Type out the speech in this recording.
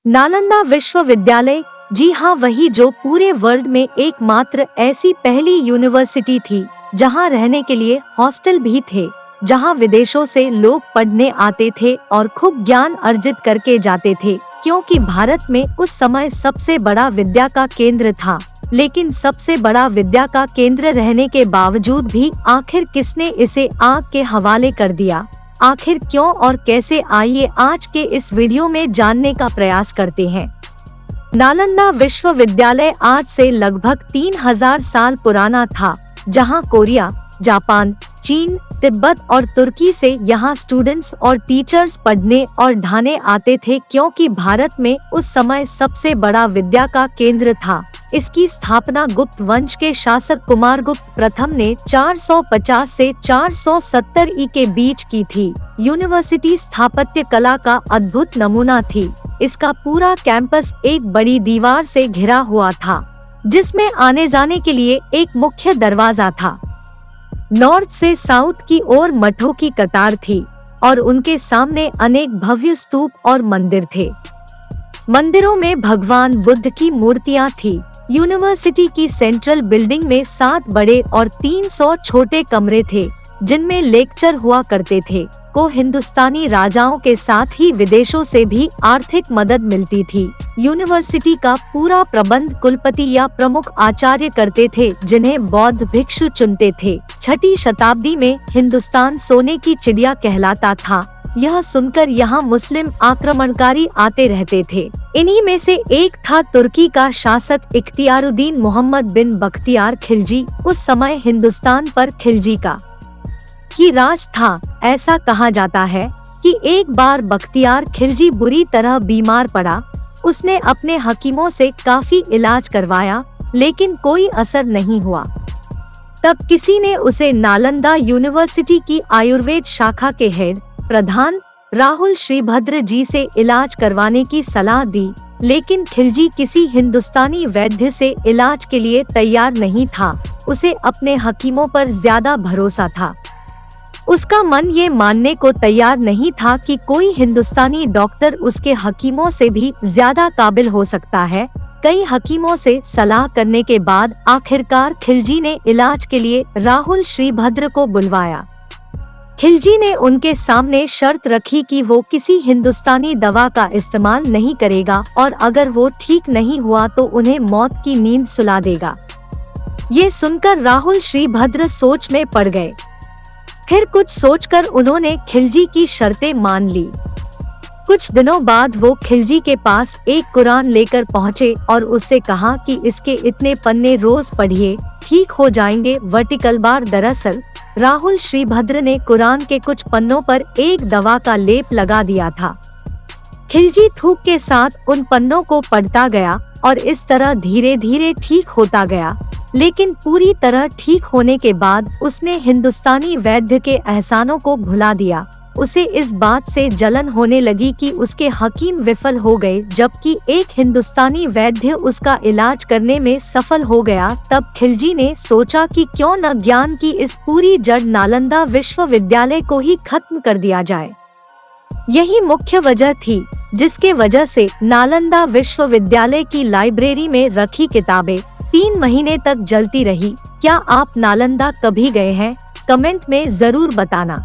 नालंदा विश्वविद्यालय, जी हाँ, वही जो पूरे वर्ल्ड में एकमात्र ऐसी पहली यूनिवर्सिटी थी जहाँ रहने के लिए हॉस्टल भी थे, जहाँ विदेशों से लोग पढ़ने आते थे और खूब ज्ञान अर्जित करके जाते थे, क्योंकि भारत में उस समय सबसे बड़ा विद्या का केंद्र था। लेकिन सबसे बड़ा विद्या का केंद्र रहने के बावजूद भी आखिर किसने इसे आग के हवाले कर दिया? आखिर क्यों और कैसे, आइए आज के इस वीडियो में जानने का प्रयास करते हैं। नालंदा विश्वविद्यालय आज से लगभग 3000 साल पुराना था, जहां कोरिया, जापान, चीन, तिब्बत और तुर्की से यहाँ स्टूडेंट्स और टीचर्स पढ़ने और ढाने आते थे, क्योंकि भारत में उस समय सबसे बड़ा विद्या का केंद्र था। इसकी स्थापना गुप्त वंश के शासक कुमारगुप्त प्रथम ने 450 से 470 ई के बीच की थी। यूनिवर्सिटी स्थापत्य कला का अद्भुत नमूना थी। इसका पूरा कैंपस एक बड़ी दीवार से घिरा हुआ था, जिसमें आने जाने के लिए एक मुख्य दरवाजा था। नॉर्थ से साउथ की ओर मठों की कतार थी और उनके सामने अनेक भव्य स्तूप और मंदिर थे। मंदिरों में भगवान बुद्ध की मूर्तियां थी। यूनिवर्सिटी की सेंट्रल बिल्डिंग में 7 बड़े और 300 छोटे कमरे थे, जिनमें लेक्चर हुआ करते थे। को हिंदुस्तानी राजाओं के साथ ही विदेशों से भी आर्थिक मदद मिलती थी। यूनिवर्सिटी का पूरा प्रबंध कुलपति या प्रमुख आचार्य करते थे, जिन्हें बौद्ध भिक्षु चुनते थे। 6ठी शताब्दी में हिंदुस्तान सोने की चिड़िया कहलाता था। यह सुनकर यहाँ मुस्लिम आक्रमणकारी आते रहते थे। इन्हीं में से एक था तुर्की का शासक इख्तियारुद्दीन मोहम्मद बिन बख्तियार खिलजी। उस समय हिंदुस्तान पर खिलजी का ही राज था। ऐसा कहा जाता है कि एक बार बख्तियार खिलजी बुरी तरह बीमार पड़ा। उसने अपने हकीमों से काफी इलाज करवाया, लेकिन कोई असर नहीं हुआ। तब किसी ने उसे नालंदा यूनिवर्सिटी की आयुर्वेद शाखा के हेड प्रधान राहुल श्रीभद्र जी से इलाज करवाने की सलाह दी, लेकिन खिलजी किसी हिंदुस्तानी वैद्य से इलाज के लिए तैयार नहीं था। उसे अपने हकीमों पर ज्यादा भरोसा था। उसका मन ये मानने को तैयार नहीं था कि कोई हिंदुस्तानी डॉक्टर उसके हकीमों से भी ज्यादा काबिल हो सकता है। कई हकीमों से सलाह करने के बाद आखिरकार खिलजी ने इलाज के लिए राहुल श्रीभद्र को बुलवाया। खिलजी ने उनके सामने शर्त रखी कि वो किसी हिंदुस्तानी दवा का इस्तेमाल नहीं करेगा और अगर वो ठीक नहीं हुआ तो उन्हें मौत की नींद सुला देगा। ये सुनकर राहुल श्रीभद्र सोच में पड़ गए। फिर कुछ सोचकर उन्होंने खिलजी की शर्तें मान ली। कुछ दिनों बाद वो खिलजी के पास एक कुरान लेकर पहुँचे और उससे कहा कि इसके इतने पन्ने रोज पढ़िए, ठीक हो जाएंगे। Vertical bar. दरअसल राहुल श्रीभद्र ने कुरान के कुछ पन्नों पर एक दवा का लेप लगा दिया था। खिलजी थूक के साथ उन पन्नों को पढ़ता गया और इस तरह धीरे धीरे ठीक होता गया। लेकिन पूरी तरह ठीक होने के बाद उसने हिंदुस्तानी वैद्य के एहसानों को भुला दिया। उसे इस बात से जलन होने लगी कि उसके हकीम विफल हो गए, जबकि एक हिंदुस्तानी वैद्य उसका इलाज करने में सफल हो गया। तब खिलजी ने सोचा कि क्यों न ज्ञान की इस पूरी जड़ नालंदा विश्वविद्यालय को ही खत्म कर दिया जाए। यही मुख्य वजह थी जिसके वजह से नालंदा विश्वविद्यालय की लाइब्रेरी में रखी किताबें 3 महीने तक जलती रही। क्या आप नालंदा कभी गए हैं? कमेंट में जरूर बताना।